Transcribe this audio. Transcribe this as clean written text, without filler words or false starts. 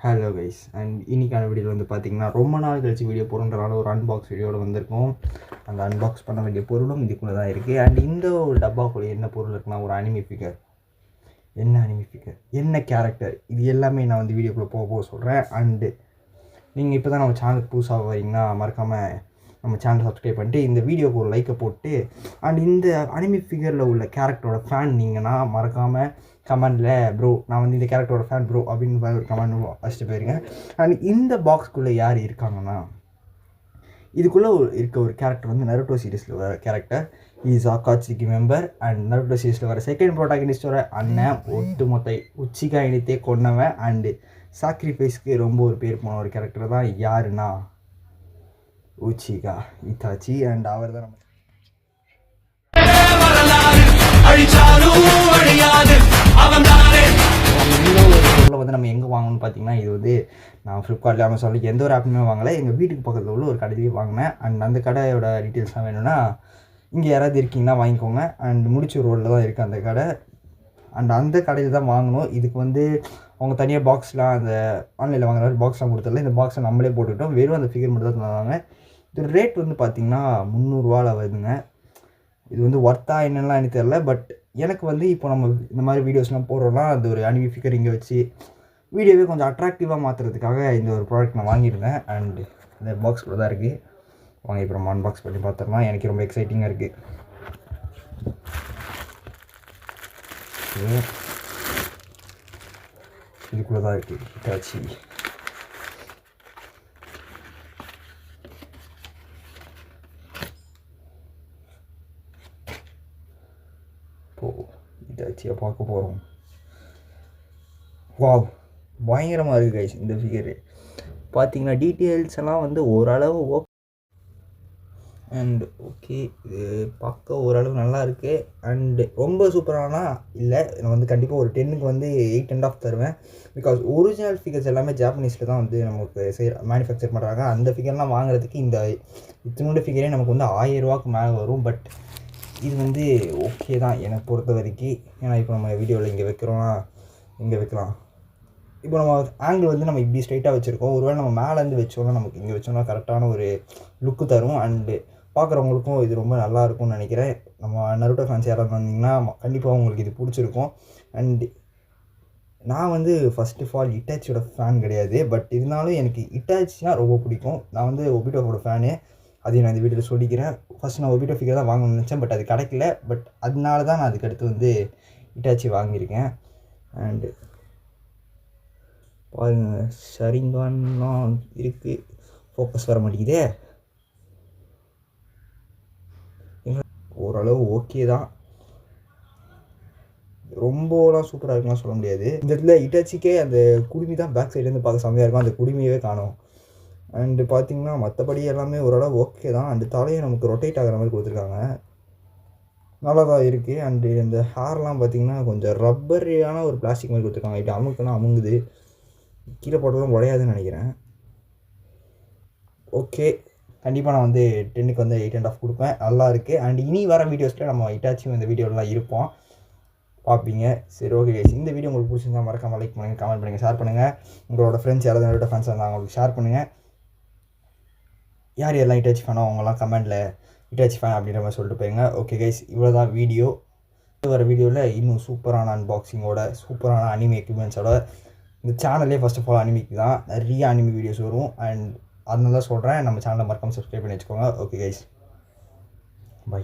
Hello guys and இன்றைக்கான வீடியோவில் வந்து பார்த்திங்கன்னா ரொம்ப நாள் கழிச்சு வீடியோ போடுறதுனால ஒரு அன்பாக்ஸ் வீடியோவில் வந்திருக்கும். அந்த அன்பாக்ஸ் பண்ண வேண்டிய பொருளும் இதுக்குள்ளே தான் இருக்குது. அண்ட் இந்த ஒரு டப்பாக்குள்ளே என்ன பொருள் இருக்குன்னா ஒரு அனிமி ஃபிகர். என்ன அனிமி ஃபிகர், என்ன கேரக்டர், இது எல்லாமே நான் வந்து வீடியோக்குள்ளே போக சொல்கிறேன். அண்டு நீங்கள் இப்போ தான் நம்ம சேனலுக்கு புதுசாக வரீங்கன்னா மறக்காமல் நம்ம சேனலை சப்ஸ்கிரைப் பண்ணிட்டு இந்த வீடியோக்கு ஒரு லைக்கை போட்டு அண்ட் இந்த அனிமி ஃபிகரில் உள்ள கேரக்டரோட ஃபேன் நீங்கன்னா மறக்காமல் கமெண்டில் ப்ரோ நான் வந்து இந்த கேரக்டரோட ஃபேன் ப்ரோ அப்படின்னு ஒரு கமெண்ட் வச்சுட்டு போயிருங்க. அண்ட் இந்த பாக்ஸ்க்குள்ளே யார் இருக்காங்கன்னா இதுக்குள்ளே இருக்க ஒரு கேரக்டர் வந்து நருட்டோ சீரீஸில் வர கேரக்டர் இஸ் அக்காட்சிக்கு மெம்பர். அண்ட் நருட்டோ சீரீஸில் வர செகண்ட் ப்ரோட்டாகனிஸ்டோட அண்ணன் ஒட்டுமொத்த உச்சிகா இணைத்தே கொண்டவன் அண்டு சாக்ரிஃபைஸ்க்கு ரொம்ப ஒரு பேர் போன ஒரு கேரக்டர் தான் யாருன்னா உச்சிகா இத்தாச்சி. அண்ட் அவர் தான் நம்ம வந்து நம்ம எங்கே வாங்கணும்னு பார்த்தீங்கன்னா இது வந்து நான் ஃப்ளிப்கார்ட்டில் அமேசானில் எந்த ஒரு ஆப்புமே வாங்கலை, எங்கள் வீட்டுக்கு பக்கத்தில் உள்ள ஒரு கடையிலேயே வாங்கினேன். அண்ட் அந்த கடையோட டீட்டெயில்ஸ்லாம் வேணும்னா இங்கே யாராவது இருக்கீங்கன்னா வாங்கிக்கோங்க. அண்ட் முடிச்ச ரோடில் தான் இருக்குது அந்த கடை. அண்ட் அந்த கடையில் தான் வாங்கணும். இதுக்கு வந்து அவங்க தனியாக பாக்ஸ்லாம் அந்த ஆன்லைனில் வாங்குற பாக்ஸ்லாம் கொடுத்தல, இந்த பாக்ஸை நம்மளே போட்டுக்கிட்டோம். வெறும் அந்த ஃபிகர் மட்டும் தான் தந்தாங்க. இது ரேட் வந்து பார்த்திங்கன்னா 300 வருதுங்க. இது வந்து ஒர்த்தா என்னென்னலாம் எனக்கு தெரியல. பட் எனக்கு வந்து இப்போ நம்ம இந்த மாதிரி வீடியோஸ்லாம் போடுறோன்னா அந்த ஒரு அனிமி ஃபிகர் இங்கே வச்சு வீடியோவே கொஞ்சம் அட்ராக்டிவாக மாற்றுறதுக்காக இந்த ஒரு ப்ராடக்ட் நான் வாங்கியிருந்தேன். அண்ட் இந்த பாக்ஸ்குள்ளே தான் இருக்குது. வாங்க இப்போ நம்ம அன்பாக்ஸ் பண்ணி பார்த்துடலாம். எனக்கு ரொம்ப எக்ஸைட்டிங்காக இருக்குது. இதுக்குள்ளே தான் இருக்குது ஹிட்டாச்சி. இப்போது ஹிட்டாச்சியை பார்க்க போகிறோம். வாவ், பயங்கரமாக இருக்குது கைஸ். இந்த ஃபிகரு பார்த்தீங்கன்னா டீட்டெயில்ஸ் எல்லாம் வந்து ஓரளவு ஓகே. அண்ட் ஓகே, இது பார்க்க ஓரளவு நல்லா இருக்குது. அண்டு ரொம்ப சூப்பரானா இல்லை, நான் வந்து கண்டிப்பாக ஒரு 10க்கு வந்து 8.5 தருவேன். பிகாஸ் ஒரிஜினல் ஃபிகர்ஸ் எல்லாமே ஜாப்பனீஸில் தான் வந்து நமக்கு மேனுஃபேக்சர் பண்ணுறாங்க. அந்த ஃபிகர்லாம் வாங்குறதுக்கு இந்த இத்தினோட ஃபிகரே நமக்கு வந்து 1000 ரூபாய்க்கு மேலே வரும். பட் இது வந்து ஓகே தான் என்னை பொறுத்த வரைக்கும். ஏன்னா இப்போ நம்ம வீடியோவில் இங்கே வைக்கிறோன்னா இங்கே வைக்கலாம். இப்போ நம்ம ஆங்கிள் வந்து நம்ம இப்படி ஸ்ட்ரைட்டாக வச்சுருக்கோம். ஒருவேளை நம்ம மேலேருந்து வச்சோன்னா நமக்கு இங்கே வச்சோன்னா கரெக்டான ஒரு லுக்கு தரும். அண்டு பார்க்குறவங்களுக்கும் இது ரொம்ப நல்லா இருக்கும்னு நினைக்கிறேன். நம்ம நருட்டோ ஃபேன்ஸ் யாராவது வந்தீங்கன்னா கண்டிப்பாக உங்களுக்கு இது பிடிச்சிருக்கும். அண்டு நான் வந்து ஃபஸ்ட் ஆஃப் ஆல் இட்டாச்சியோட ஃபேன் கிடையாது. பட் இருந்தாலும் எனக்கு இட்டாச்சினா ரொம்ப பிடிக்கும். நான் வந்து ஒபிட்டோவோட ஃபேனு, அதையும் நான் இந்த வீடியோவில் சொல்லிக்கிறேன். ஃபஸ்ட் நான் ஒபிட்டோ ஃபிகர் தான் வாங்கணும்னு நினச்சேன். பட் அது கிடைக்கல. பட் அதனால தான் நான் அதுக்கடுத்து வந்து இட்டாச்சி வாங்கியிருக்கேன். அண்டு பாருங்கள், சரிங்கான்லாம் இருக்குது. ஃபோக்கஸ் வர மாட்டேங்குதே. ஓரளவு ஓகே தான், ரொம்பலாம் சூப்பராக இருக்குலாம் சொல்ல முடியாது. இந்த இடத்துல இட்டாச்சிக்கே அந்த குடுமி தான் பேக் சைட்லேருந்து பார்க்க செம்மையாக இருக்கும். அந்த குடுமையவே காணும். அண்டு பார்த்திங்கன்னா மற்றபடி எல்லாமே ஓரளவு ஓகே தான். அந்த தலையை நமக்கு ரொட்டேட் ஆகிற மாதிரி கொடுத்துருக்காங்க, நல்லா தான் இருக்குது. அண்டு இந்த ஹேர்லாம் பார்த்திங்கன்னா கொஞ்சம் ரப்பரியான ஒரு பிளாஸ்டிக் மாதிரி கொடுத்துருக்காங்க. இப்படி அமுக்குன்னா அமுங்குது, கீழே போட்டதும் உடையாதுன்னு நினைக்கிறேன். ஓகே, கண்டிப்பாக நான் வந்து 10க்கு வந்து 8.5 கொடுப்பேன். நல்லா இருக்குது. அண்ட் இனி வர வீடியோஸில் நம்ம இட்டாச்சியும் இந்த வீடியோலாம் இருப்போம், பார்ப்பீங்க. சரி, ஓகே கைஸ், இந்த வீடியோ உங்களுக்கு பிடிச்சிருந்தா மறக்காமல் லைக் பண்ணுங்கள், கமெண்ட் பண்ணுங்கள், ஷேர் பண்ணுங்கள். உங்களோட ஃப்ரெண்ட்ஸ் யாராவது என்னோட ஃபேன்ஸ் இருந்தால் அவங்களுக்கு ஷேர் பண்ணுங்கள். யார் யாரெல்லாம் இட்டாச்சி ஃபேனோ அவங்களாம் கமெண்டில் இட்டாச்சி ஃபேன் அப்படின்ற மாதிரி சொல்லிட்டு போயிருங்க. ஓகே கைஸ், இவ்வளோ தான் வீடியோ. வர வீடியோவில் இன்னும் சூப்பரான அன்பாக்சிங்கோட சூப்பரான அனிமி எக்யூப்மெண்ட்ஸோட இந்த சேனல்லே ஃபஸ்ட் ஆஃப் ஆல் அனிமிக்கு தான் நிறைய அனிமி வீடியோஸ் வரும். அண்ட் அதனால தான் சொல்கிறேன், நம்ம சேனலை மறக்காமல் சப்ஸ்கிரைப் பண்ணி வச்சுக்கோங்க. Okay guys, by.